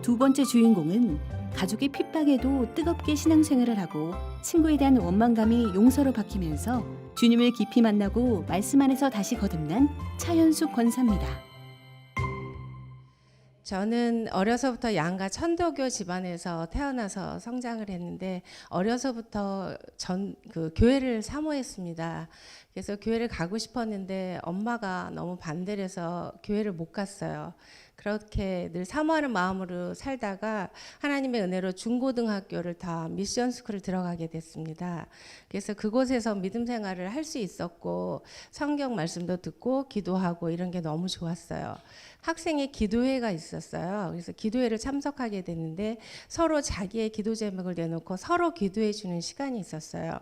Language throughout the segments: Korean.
두 번째 주인공은 가족의 핍박에도 뜨겁게 신앙생활을 하고 친구에 대한 원망감이 용서로 바뀌면서 주님을 깊이 만나고 말씀 안에서 다시 거듭난 차현숙 권사입니다. 저는 어려서부터 양가 천도교 집안에서 태어나서 성장을 했는데 어려서부터 교회를 사모했습니다. 그래서 교회를 가고 싶었는데 엄마가 너무 반대를 해서 교회를 못 갔어요. 그렇게 늘 사모하는 마음으로 살다가 하나님의 은혜로 중고등학교를 다 미션 스쿨을 들어가게 됐습니다. 그래서 그곳에서 믿음 생활을 할 수 있었고 성경 말씀도 듣고 기도하고 이런 게 너무 좋았어요. 학생의 기도회가 있었어요. 그래서 기도회를 참석하게 됐는데 서로 자기의 기도 제목을 내놓고 서로 기도해 주는 시간이 있었어요.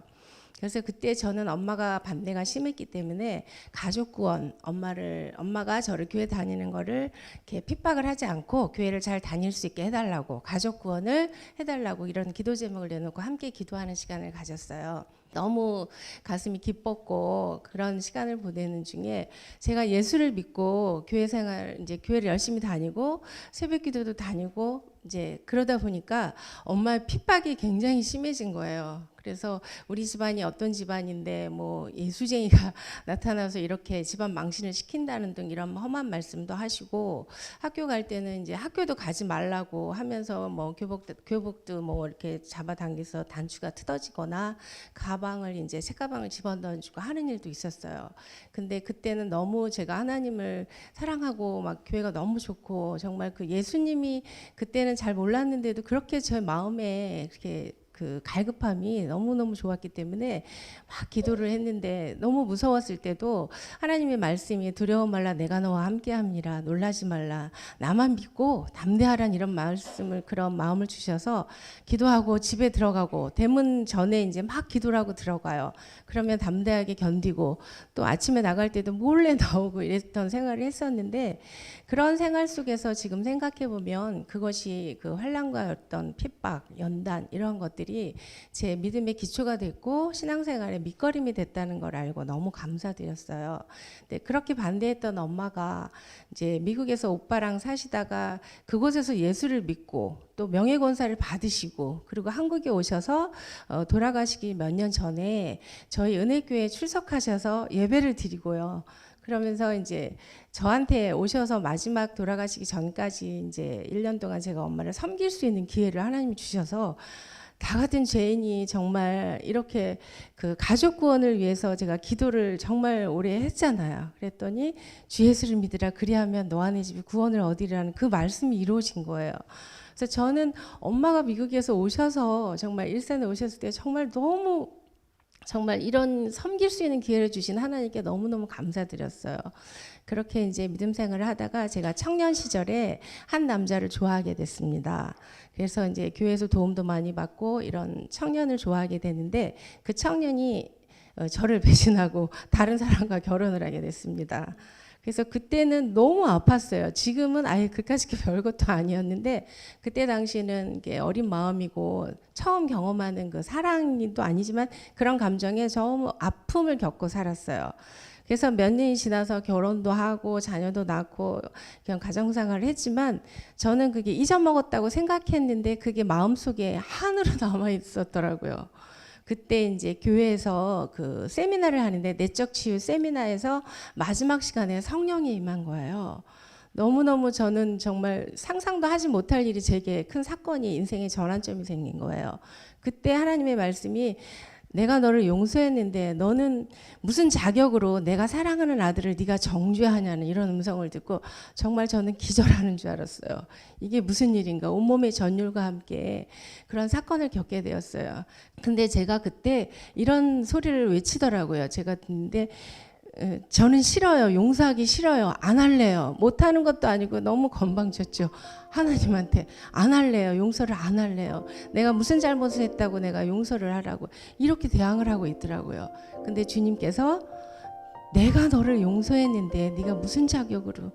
그래서 그때 저는 엄마가 반대가 심했기 때문에 가족 구원, 엄마가 저를 교회 다니는 거를 이렇게 핍박을 하지 않고 교회를 잘 다닐 수 있게 해달라고, 가족 구원을 해달라고 이런 기도 제목을 내놓고 함께 기도하는 시간을 가졌어요. 너무 가슴이 기뻤고 그런 시간을 보내는 중에 제가 예수를 믿고 교회 생활, 이제 교회를 열심히 다니고 새벽 기도도 다니고 이제 그러다 보니까 엄마의 핍박이 굉장히 심해진 거예요. 그래서 우리 집안이 어떤 집안인데 뭐 예수쟁이가 나타나서 이렇게 집안 망신을 시킨다는 등 이런 험한 말씀도 하시고, 학교 갈 때는 이제 학교도 가지 말라고 하면서 뭐 교복도 뭐 이렇게 잡아당겨서 단추가 뜯어지거나 가방을 이제 책가방을 집어넣어주고 하는 일도 있었어요. 근데 그때는 너무 제가 하나님을 사랑하고 막 교회가 너무 좋고 정말 그 예수님이 그때는 잘 몰랐는데도 그렇게 제 마음에 이렇게 그 갈급함이 너무너무 좋았기 때문에 막 기도를 했는데, 너무 무서웠을 때도 하나님의 말씀이 두려워 말라 내가 너와 함께함이라, 놀라지 말라, 나만 믿고 담대하란, 이런 말씀을, 그런 마음을 주셔서 기도하고 집에 들어가고 대문 전에 이제 막 기도를 하고 들어가요. 그러면 담대하게 견디고 또 아침에 나갈 때도 몰래 나오고 이랬던 생활을 했었는데, 그런 생활 속에서 지금 생각해 보면 그것이 그 환난과 어떤 핍박, 연단 이런 것들이 제 믿음의 기초가 됐고 신앙생활의 밑거름이 됐다는 걸 알고 너무 감사드렸어요. 근데 그렇게 반대했던 엄마가 이제 미국에서 오빠랑 사시다가 그곳에서 예수를 믿고 또 명예권사를 받으시고, 그리고 한국에 오셔서 돌아가시기 몇 년 전에 저희 은혜교회에 출석하셔서 예배를 드리고요. 그러면서 이제 저한테 오셔서 마지막 돌아가시기 전까지 이제 1년 동안 제가 엄마를 섬길 수 있는 기회를 하나님이 주셔서, 다 같은 죄인이 정말 이렇게 그 가족 구원을 위해서 제가 기도를 정말 오래 했잖아요. 그랬더니 주 예수를 믿으라 그리하면 너와 네 집이 구원을 얻으리라는 그 말씀이 이루어진 거예요. 그래서 저는 엄마가 미국에서 오셔서 정말 일산에 오셨을 때 정말 너무 정말 이런 섬길 수 있는 기회를 주신 하나님께 너무너무 감사드렸어요. 그렇게 이제 믿음 생활을 하다가 제가 청년 시절에 한 남자를 좋아하게 됐습니다. 그래서 이제 교회에서 도움도 많이 받고 이런 청년을 좋아하게 되는데, 그 청년이 저를 배신하고 다른 사람과 결혼을 하게 됐습니다. 그래서 그때는 너무 아팠어요. 지금은 아예 그까짓 게 별것도 아니었는데, 그때 당시에는 이게 어린 마음이고 처음 경험하는 그 사랑도 아니지만 그런 감정에 너무 아픔을 겪고 살았어요. 그래서 몇 년이 지나서 결혼도 하고 자녀도 낳고 그냥 가정생활을 했지만 저는 그게 잊어먹었다고 생각했는데 그게 마음속에 한으로 남아 있었더라고요. 그때 이제 교회에서 그 세미나를 하는데, 내적 치유 세미나에서 마지막 시간에 성령이 임한 거예요. 너무너무 저는 정말 상상도 하지 못할 일이, 제게 큰 사건이, 인생의 전환점이 생긴 거예요. 그때 하나님의 말씀이 내가 너를 용서했는데 너는 무슨 자격으로 내가 사랑하는 아들을 네가 정죄하냐는 이런 음성을 듣고 정말 저는 기절하는 줄 알았어요. 이게 무슨 일인가. 온몸의 전율과 함께 그런 사건을 겪게 되었어요. 근데 제가 그때 이런 소리를 외치더라고요. 제가 듣는데 저는 싫어요. 용서하기 싫어요. 안 할래요. 못하는 것도 아니고 너무 건방졌죠. 하나님한테 안 할래요. 용서를 안 할래요. 내가 무슨 잘못을 했다고 내가 용서를 하라고, 이렇게 대항을 하고 있더라고요. 근데 주님께서 내가 너를 용서했는데 네가 무슨 자격으로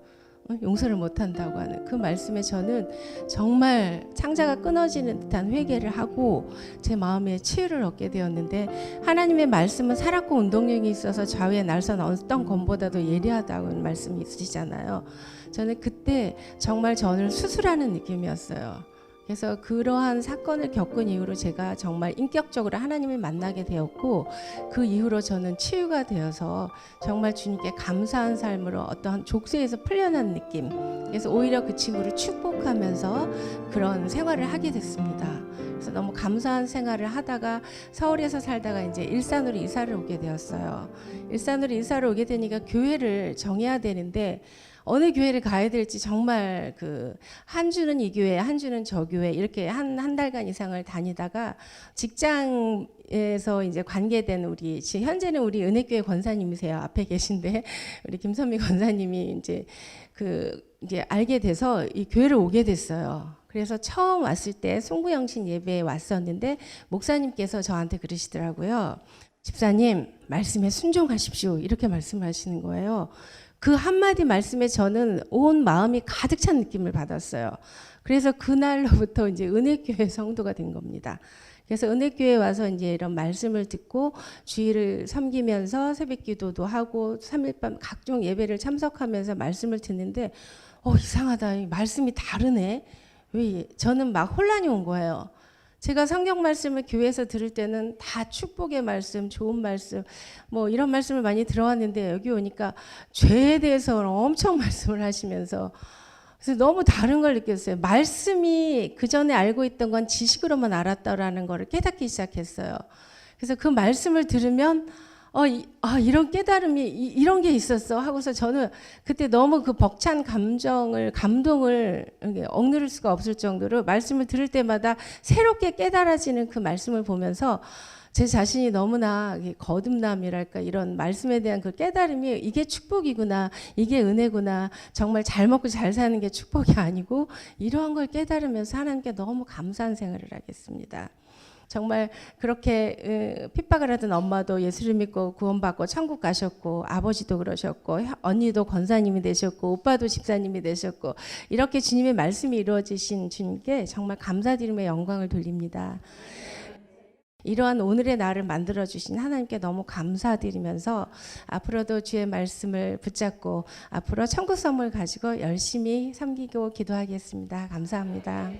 용서를 못한다고 하는 그 말씀에 저는 정말 창자가 끊어지는 듯한 회개를 하고 제 마음에 치유를 얻게 되었는데, 하나님의 말씀은 살았고 운동력이 있어서 좌우에 날선 어떤 검보다도 예리하다고 말씀이 있으시잖아요. 저는 그때 정말 저를 수술하는 느낌이었어요. 그래서 그러한 사건을 겪은 이후로 제가 정말 인격적으로 하나님을 만나게 되었고, 그 이후로 저는 치유가 되어서 정말 주님께 감사한 삶으로 어떠한 족쇄에서 풀려난 느낌, 그래서 오히려 그 친구를 축복하면서 그런 생활을 하게 됐습니다. 그래서 너무 감사한 생활을 하다가 서울에서 살다가 이제 일산으로 이사를 오게 되었어요. 일산으로 이사를 오게 되니까 교회를 정해야 되는데 어느 교회를 가야 될지 정말 그 한 주는 이 교회, 한 주는 저 교회 이렇게 한 달간 이상을 다니다가 직장에서 이제 관계된 우리 지금 현재는 우리 은혜교회 권사님이세요. 앞에 계신데 우리 김선미 권사님이 이제 알게 돼서 이 교회를 오게 됐어요. 그래서 처음 왔을 때 송구영신 예배에 왔었는데 목사님께서 저한테 그러시더라고요. 집사님, 말씀에 순종하십시오. 이렇게 말씀을 하시는 거예요. 그 한마디 말씀에 저는 온 마음이 가득 찬 느낌을 받았어요. 그래서 그날로부터 이제 은혜교회 성도가 된 겁니다. 그래서 은혜교회에 와서 이제 이런 말씀을 듣고 주일을 섬기면서 새벽기도도 하고 3일밤 각종 예배를 참석하면서 말씀을 듣는데 이상하다. 이 말씀이 다르네. 왜 저는 막 혼란이 온 거예요. 제가 성경 말씀을 교회에서 들을 때는 다 축복의 말씀, 좋은 말씀, 뭐 이런 말씀을 많이 들어왔는데 여기 오니까 죄에 대해서 엄청 말씀을 하시면서 그래서 너무 다른 걸 느꼈어요. 말씀이 그 전에 알고 있던 건 지식으로만 알았다라는 걸 깨닫기 시작했어요. 그래서 그 말씀을 들으면 이런 깨달음이 이런 게 있었어 하고서 저는 그때 너무 그 벅찬 감동을 억누를 수가 없을 정도로 말씀을 들을 때마다 새롭게 깨달아지는 그 말씀을 보면서 제 자신이 너무나 거듭남이랄까 이런 말씀에 대한 그 깨달음이 이게 축복이구나, 이게 은혜구나, 정말 잘 먹고 잘 사는 게 축복이 아니고 이러한 걸 깨달으면서 하나님께 너무 감사한 생활을 하겠습니다. 정말 그렇게 핍박을 하던 엄마도 예수를 믿고 구원받고 천국 가셨고, 아버지도 그러셨고, 언니도 권사님이 되셨고, 오빠도 집사님이 되셨고, 이렇게 주님의 말씀이 이루어지신 주님께 정말 감사드리며 영광을 돌립니다. 이러한 오늘의 날을 만들어주신 하나님께 너무 감사드리면서 앞으로도 주의 말씀을 붙잡고 앞으로 천국 선물 가지고 열심히 섬기고 기도하겠습니다. 감사합니다.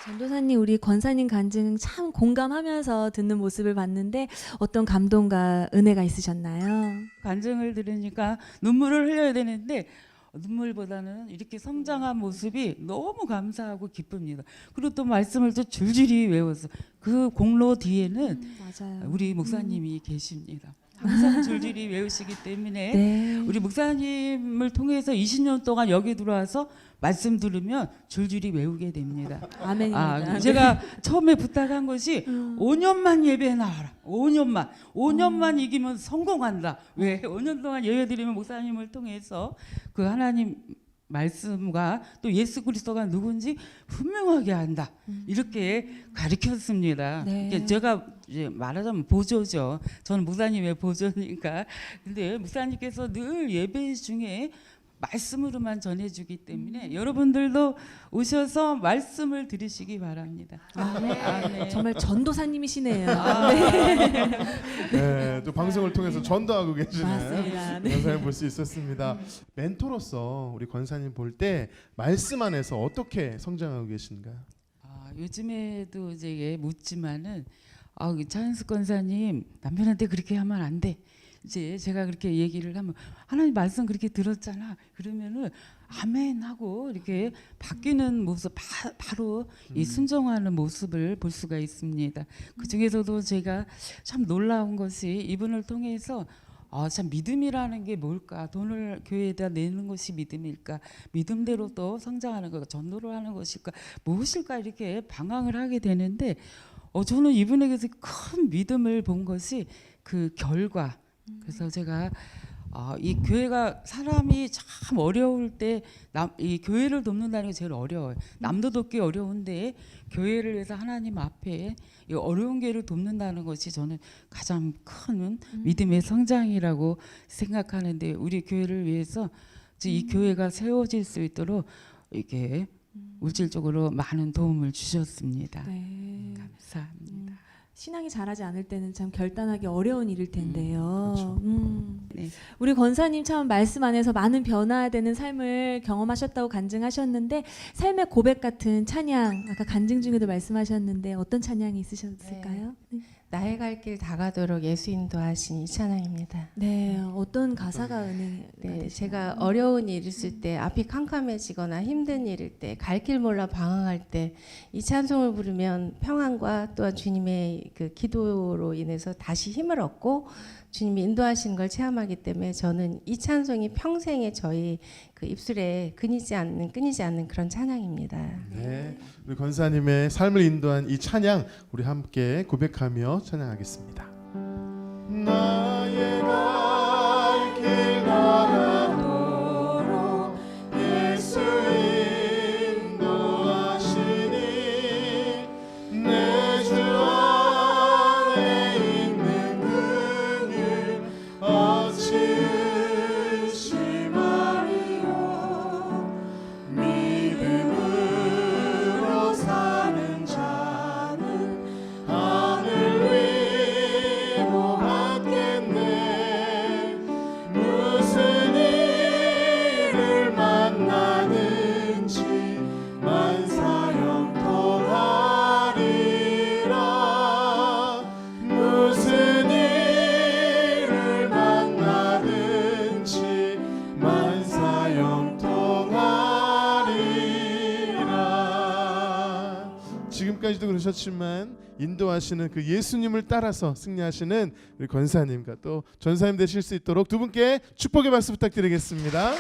전도사님, 우리 권사님 간증 참 공감하면서 듣는 모습을 봤는데 어떤 감동과 은혜가 있으셨나요? 간증을 들으니까 눈물을 흘려야 되는데 눈물보다는 이렇게 성장한 모습이 너무 감사하고 기쁩니다. 그리고 또 말씀을 또 줄줄이 외워서 그 공로 뒤에는 맞아요. 우리 목사님이 계십니다. 항상 줄줄이 외우시기 때문에 네. 우리 목사님을 통해서 20년 동안 여기 들어와서 말씀 들으면 줄줄이 외우게 됩니다. 아멘입니다. 제가 처음에 부탁한 것이 5년만 예배 나와라. 5년만 이기면 성공한다. 왜? 5년 동안 예배 드리면 목사님을 통해서 그 하나님 말씀과 또 예수 그리스도가 누군지 분명하게 안다. 이렇게 가르쳤습니다. 네. 제가 이제 말하자면 보조죠. 저는 목사님의 보조니까. 근데 목사님께서 늘 예배 중에 말씀으로만 전해주기 때문에 여러분들도 오셔서 말씀을 들으시기 바랍니다. 네. 정말 전도사님이시네요. 네, 또 방송을 통해서 전도하고 계시는 맞습니다. 네. 권사님 볼 수 있었습니다. 멘토로서 우리 권사님 볼 때 말씀 안에서 어떻게 성장하고 계신가요? 요즘에도 이제 묻지만은 차현숙 권사님 남편한테 그렇게 하면 안 돼. 이제 제가 그렇게 얘기를 하면 하나님 말씀 그렇게 들었잖아. 그러면은 아멘 하고 이렇게 바뀌는 모습 바로 이 순종하는 모습을 볼 수가 있습니다. 그 중에서도 제가 참 놀라운 것이 이분을 통해서 참 믿음이라는 게 뭘까? 돈을 교회에다 내는 것이 믿음일까? 믿음대로 또 성장하는 거, 전도를 하는 것일까? 무엇일까? 이렇게 방황을 하게 되는데 저는 이분에게서 큰 믿음을 본 것이 그 결과. 그래서 제가 이 교회가 사람이 참 어려울 때 이 교회를 돕는다는 게 제일 어려워요. 남도 돕기 어려운데 교회를 위해서 하나님 앞에 이 어려운 교회를 돕는다는 것이 저는 가장 큰 믿음의 성장이라고 생각하는데, 우리 교회를 위해서 이 교회가 세워질 수 있도록 이렇게 물질적으로 많은 도움을 주셨습니다. 네. 감사합니다. 신앙이 자라지 않을 때는 참 결단하기 어려운 일일 텐데요. 그렇죠. 네. 우리 권사님 참 말씀 안에서 많은 변화되는 삶을 경험하셨다고 간증하셨는데, 삶의 고백 같은 찬양, 아까 간증 중에도 말씀하셨는데 어떤 찬양이 있으셨을까요? 나의 갈 길 다가도록 예수 인도하신 이 찬양입니다. 네, 어떤 가사가 은혜가 네, 되시나요? 제가 어려운 일 있을 때, 앞이 캄캄해지거나 힘든 일일 때, 갈 길 몰라 방황할 때 이 찬송을 부르면 평안과 또한 주님의 그 기도로 인해서 다시 힘을 얻고 주님이 인도하시는 걸 체험하기 때문에, 저는 이 찬송이 평생에 저희 그 입술에 끊이지 않는 그런 찬양입니다. 네, 우리 권사님의 삶을 인도한 이 찬양 우리 함께 고백하며 찬양하겠습니다. 나의 갈 길 다가도록 예수 인도하시니 내 주 안에 있는 그길 어찌 의심하리요. 믿음으로 사는 자는 하늘 위로하겠네. 무슨 일을 만나든지 만사형통하리라. 무슨 일을 만나든지 만사형통하리라. 지금까지도 그러셨지만 인도하시는 그 예수님을 따라서 승리하시는 우리 권사님과 또 전사님 되실 수 있도록 두 분께 축복의 박수 부탁드리겠습니다.